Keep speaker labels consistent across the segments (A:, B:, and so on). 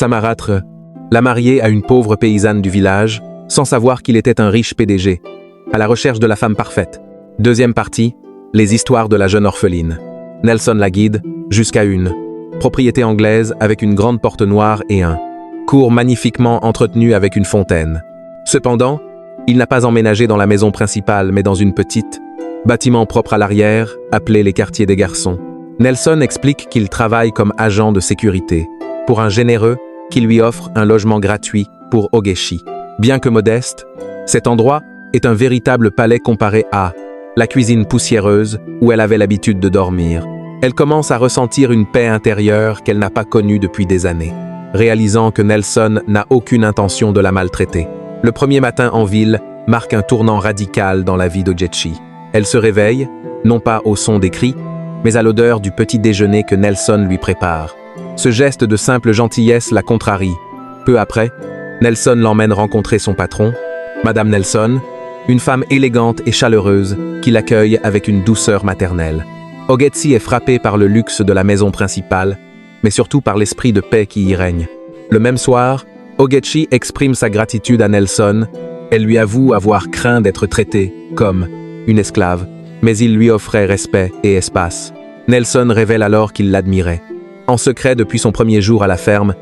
A: Samaratra l'a marié à une pauvre paysanne du village, sans savoir qu'il était un riche PDG, à la recherche de la femme parfaite. Deuxième partie, les histoires de la jeune orpheline. Nelson la guide jusqu'à une propriété anglaise avec une grande porte noire et un cours magnifiquement entretenu avec une fontaine. Cependant, il n'a pas emménagé dans la maison principale, mais dans une petite bâtiment propre à l'arrière, appelé les quartiers des garçons. Nelson explique qu'il travaille comme agent de sécurité pour un généreux qui lui offre un logement gratuit pour Ogechi. Bien que modeste, cet endroit est un véritable palais comparé à la cuisine poussiéreuse où elle avait l'habitude de dormir. Elle commence à ressentir une paix intérieure qu'elle n'a pas connue depuis des années, réalisant que Nelson n'a aucune intention de la maltraiter. Le premier matin en ville marque un tournant radical dans la vie d'Ogechi. Elle se réveille, non pas au son des cris, mais à l'odeur du petit déjeuner que Nelson lui prépare. Ce geste de simple gentillesse la contrarie. Peu après, Nelson l'emmène rencontrer son patron, Madame Nelson, une femme élégante et chaleureuse qui l'accueille avec une douceur maternelle. Ogechi est frappé par le luxe de la maison principale, mais surtout par l'esprit de paix qui y règne. Le même soir, Ogechi exprime sa gratitude à Nelson. Elle lui avoue avoir craint d'être traitée comme une esclave, mais il lui offrait respect et espace. Nelson révèle alors qu'il l'admirait, en secret depuis son premier jour à la ferme,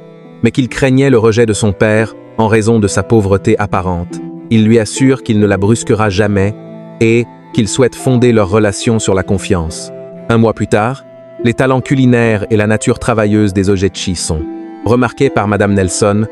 A: mais qu'il craignait le rejet de son père en raison de sa pauvreté apparente. Il lui assure qu'il ne la brusquera jamais et qu'il souhaite fonder leur relation sur la confiance. Un mois plus tard, les talents culinaires et la nature travailleuse des Ogechi sont remarqués par Madame Nelson.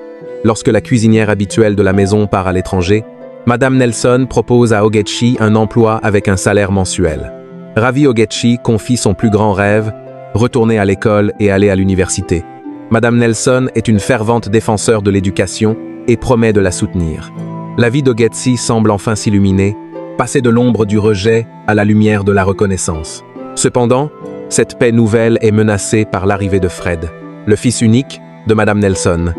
A: Lorsque la cuisinière habituelle de la maison part à l'étranger, Madame Nelson propose à Ogechi un emploi avec un salaire mensuel. Ravi, Ogechi confie son plus grand rêve, retourner à l'école et aller à l'université. Madame Nelson est une fervente défenseur de l'éducation et promet de la soutenir. La vie d'Ogechi semble enfin s'illuminer, passer de l'ombre du rejet à la lumière de la reconnaissance. Cependant, cette paix nouvelle est menacée par l'arrivée de Fred, le fils unique de Madame Nelson.